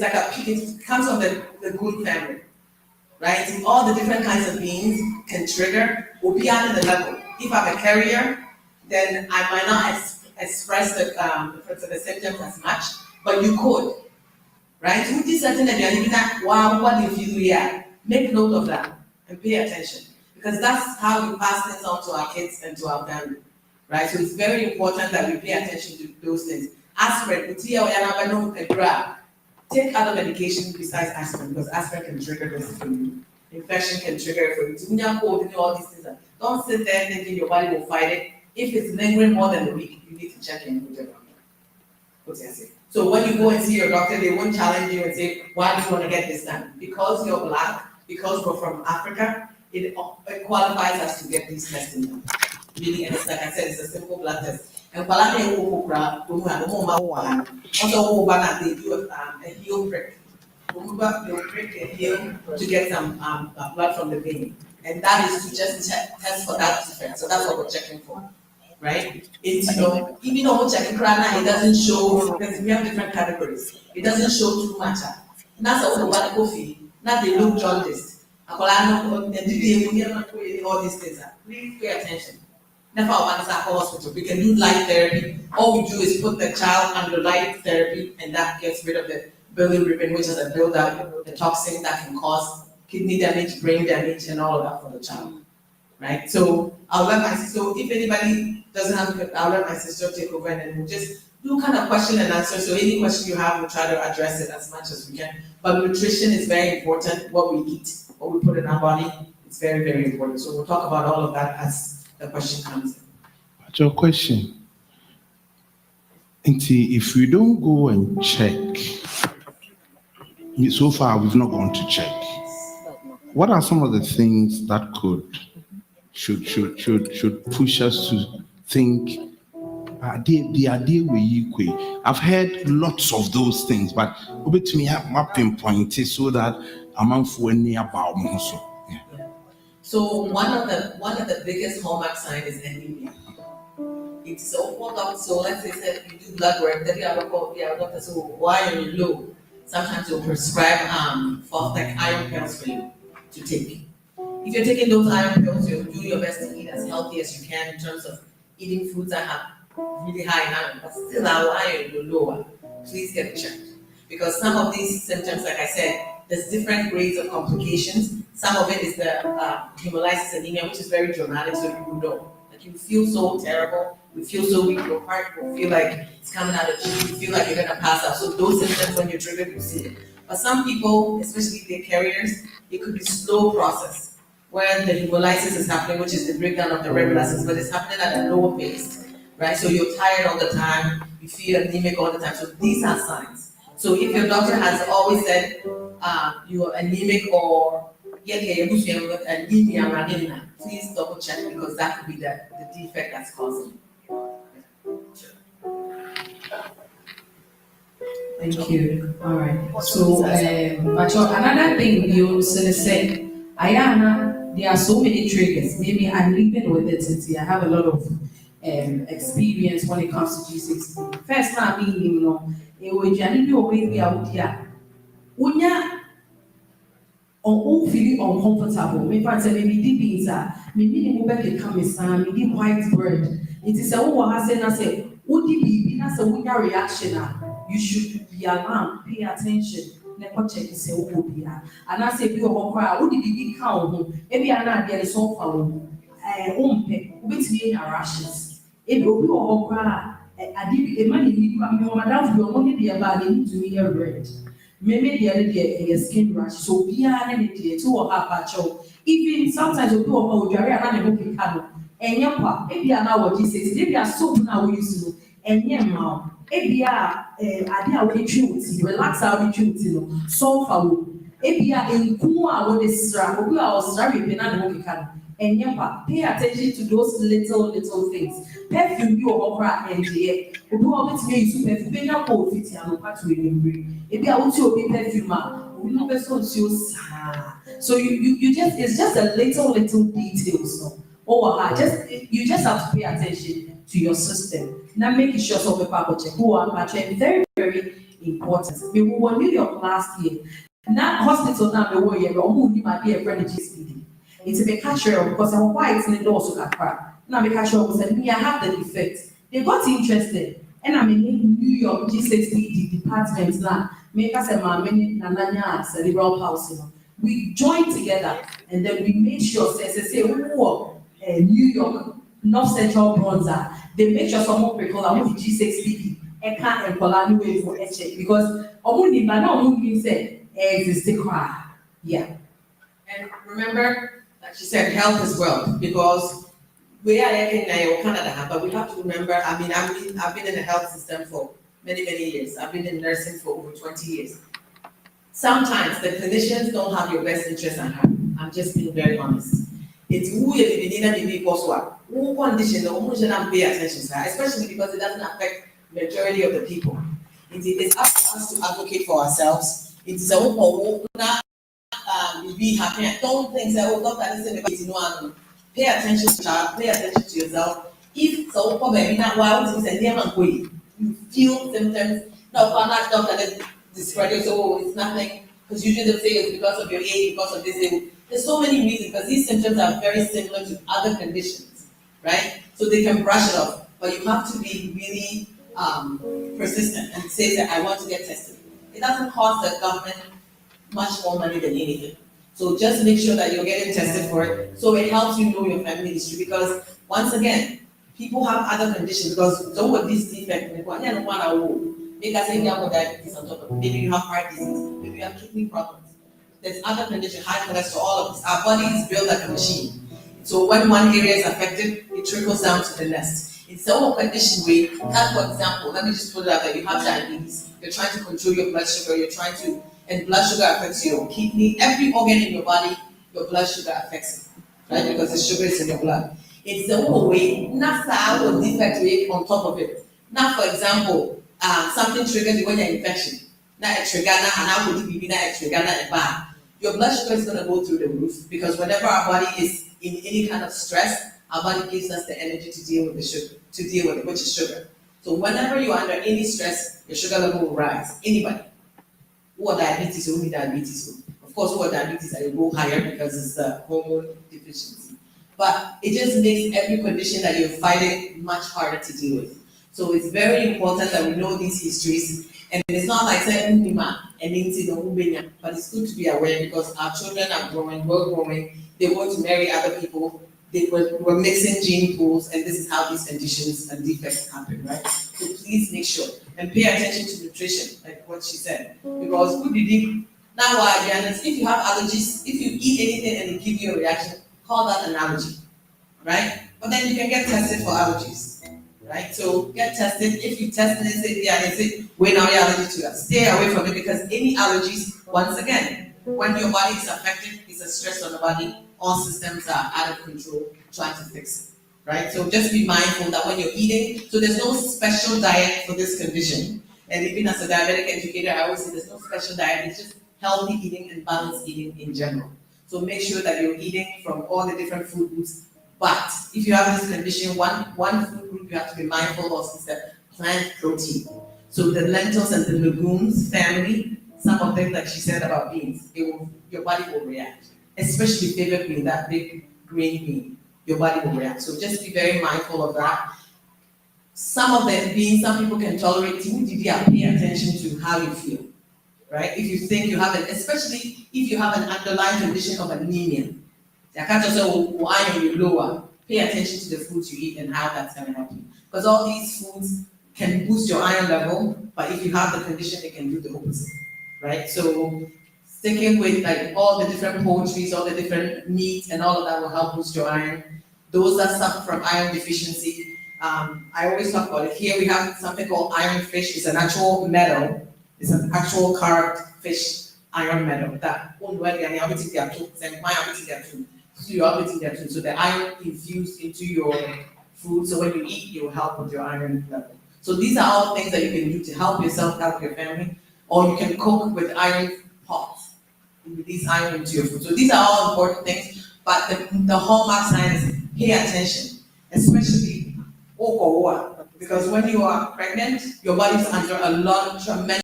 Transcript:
like it comes from the good family, right? And all the different kinds of beans can trigger will be at the level. If I'm a carrier, then I might not express the symptoms as much, but you could, right? With this certain that wow, what if you do here? Make note of that and pay attention, because that's how we pass things on to our kids and to our family, right? So it's very important that we pay attention to those things. Aspirin, take other medication besides aspirin, because aspirin can trigger this for you. Infection can trigger it for you. When you're cold, you know, all these things. Don't sit there thinking your body will fight it. If it's lingering more than a week, you need to check in with your doctor. So when you go and see your doctor, they won't challenge you and say, why do you want to get this done? Because you're Black, because we're from Africa, it qualifies us to get these tests done. Really, and it's like I said, it's a simple blood test. And also they do a heel prick. They'll prick a heel to get some blood from the vein. And that is to just test for that defect. So that's what we're checking for, right? It's, even though we're checking it doesn't show, because we have different categories. It doesn't show too much. And that's what coffee. Now they look jaundiced. All these things. Please pay attention. Never one is at hospital. We can do light therapy. All we do is put the child under light therapy, and that gets rid of the bilirubin, which is a buildup, the toxin that can cause kidney damage, brain damage, and all of that for the child. Right? So I'll let my sister, if anybody doesn't have, I'll let my sister take over, and then we'll just do kind of question and answer. So any question you have, we'll try to address it as much as we can. But nutrition is very important. What we eat, what we put in our body, it's very, very important. So we'll talk about all of that as the question comes in. But your question, if we don't go and check, so far we've not gone to check. What are some of the things that should push us to think? I've heard lots of those things, but to me, I pinpoint it so that I'm for any about also. So one of the biggest hallmark signs is anemia. It's so important. So let's say that you do blood work, then you have a doctor. So why are you low? Sometimes you'll prescribe iron pills for you to take. If you're taking those iron pills, you'll do your best to eat as healthy as you can in terms of eating foods that have really high in iron, but still our iron will lower. Please get it checked. Because some of these symptoms, like I said, there's different grades of complications. Some of it is the hemolysis anemia, which is very dramatic, so you will know. Like you feel so terrible, you feel so weak, your heart will feel like it's coming out of you, you feel like you're gonna pass out. So those symptoms, when you're triggered, you see it. But some people, especially if they're carriers, it could be slow process, where the hemolysis is happening, which is the breakdown of the red blood cells, but it's happening at a lower pace, right? So you're tired all the time, you feel anemic all the time. So these are signs. So if your doctor has always said you're anemic or anemia, please double check, because that could be the defect that's causing it. Thank you. All right. So, another thing you said, there are so many triggers. Maybe I'm living with it. I have a lot of experience when it comes to G6PD. First time being, feeling uncomfortable. Maybe I say maybe pizza, maybe the mobile can maybe white bread. It is a who has said, I say, would be that's a winner reaction. You should be alarmed, pay attention. Never check to say who be. And I say, you are cry, would be count? Maybe I'm not getting so far. With me in rashes. If you are cry, I did a money, you madam, your money be about to me a bread. Maybe the other day a skin rash, so be an idea to or half even sometimes you do a Jerry and a booking candle. And yapa, maybe an hour G6, maybe a soap now we used to, and yam, maybe I will treat relax our retreat, so far. Maybe in Kuma, what is strap, we are sorry, and booking candle. And yapa, pay attention to those little things. Perfume you opera and the who always makes you perfume up or fit and part to remember. If you are also a perfumer, we never so you just it's just a little details. You just have to pay attention to your system. Now making sure so people check who are very, very important. We were New York last year. That hospital now we were here, but only my dear friend G6PD. It's a catcher because I'm white in the door so cry. Now the catcher said, "Me, I have the defect." They got interested, and I'm in New York G6PD department now. Make us a mammy nananya cerebral palsy. We joined together, and then we made sure say New York North Central Bronzer. They make sure someone people are with G6PD. Eka and Polani way for check because only man only say existing cry. Yeah. And remember, like she said, health is wealth because we are in Canada, but we have to remember. I mean, I've been in the health system for many years. I've been in nursing for over 20 years. Sometimes the clinicians don't have your best interest at heart. I'm just being very honest. It's who you who condition who should not pay attention to, especially because it doesn't affect majority of the people. It is up to us to advocate for ourselves. It is a who be happy. Don't think that doctor is in pay attention to child, pay attention to yourself. If so problem not why would you say you feel symptoms, no, I'm not doctor discredit, so it's nothing, because usually they'll say it's because of your age, because of this. There's so many reasons, because these symptoms are very similar to other conditions, right? So they can brush it off, but you have to be really persistent and say that I want to get tested. It doesn't cost the government much more money than anything. So just make sure that you're getting tested for it, so it helps you know your family history, because once again, people have other conditions, because some of these defects, maybe you have diabetes on top of it. Maybe you have heart disease, maybe you have kidney problems. There's other conditions, high cholesterol, all of this. Our body is built like a machine. So when one area is affected, it trickles down to the next. In some condition way, for example, let me just put it out there, you have diabetes, you're trying to control your blood sugar, and blood sugar affects your kidney, every organ in your body, your blood sugar affects it, right? Because the sugar is in your blood. It's the whole way, not the defect rate on top of it. Now, for example, something triggers you when you're infection. Now a trigger, and how would it be a trigger, a bad. Your blood sugar is going to go through the roof, because whenever our body is in any kind of stress, our body gives us the energy to deal with the sugar, which is sugar. So whenever you're under any stress, your sugar level will rise. Anybody who are diabetes, who need diabetes, of course, who are diabetes, they go higher because it's the hormone deficiency. But it just makes every condition that you're fighting much harder to deal with. So it's very important that we know these histories. And it's not like saying but it's good to be aware, because our children are growing, we're growing, they want to marry other people, we're mixing gene pools, and this is how these conditions and defects happen, right? So please make sure and pay attention to nutrition, like what she said. Because who did it? Now, if you have allergies, if you eat anything and it gives you a reaction, call that an allergy, right? But then you can get tested for allergies. Right? So get tested. If you test and they say, we're not allergic to that, stay away from it, because any allergies, once again, when your body is affected, it's a stress on the body, all systems are out of control, trying to fix it. Right? So just be mindful that when you're eating, so there's no special diet for this condition. And even as a diabetic educator, I always say there's no special diet, it's just healthy eating and balanced eating in general. So make sure that you're eating from all the different food groups. But if you have this condition, one food group you have to be mindful of is the plant protein. So the lentils and the legumes family, some of them, like she said about beans, your body will react. Especially favorite bean, that big green bean, your body will react. So just be very mindful of that. Some of the beans, some people can tolerate. Pay attention to how you feel, right? If you think you have especially if you have an underlying condition of anemia. I can't just say, why are you lower? Pay attention to the foods you eat and how that's going to help you. Because all these foods can boost your iron level, but if you have the condition, it can do the opposite, right? So sticking with like all the different poultries, all the different meats, and all of that will help boost your iron. Those that suffer from iron deficiency, I always talk about it. Here we have something called iron fish. It's an actual metal. It's an actual carved fish iron metal. That so the iron infused into your food, so when you eat, it will help with your iron level. So these are all things that you can do to help yourself, help your family, or you can cook with iron pots, with these iron into your food. So these are all important things, but the hallmark sign is pay attention, especially because when you are pregnant, your body is under a lot of tremendous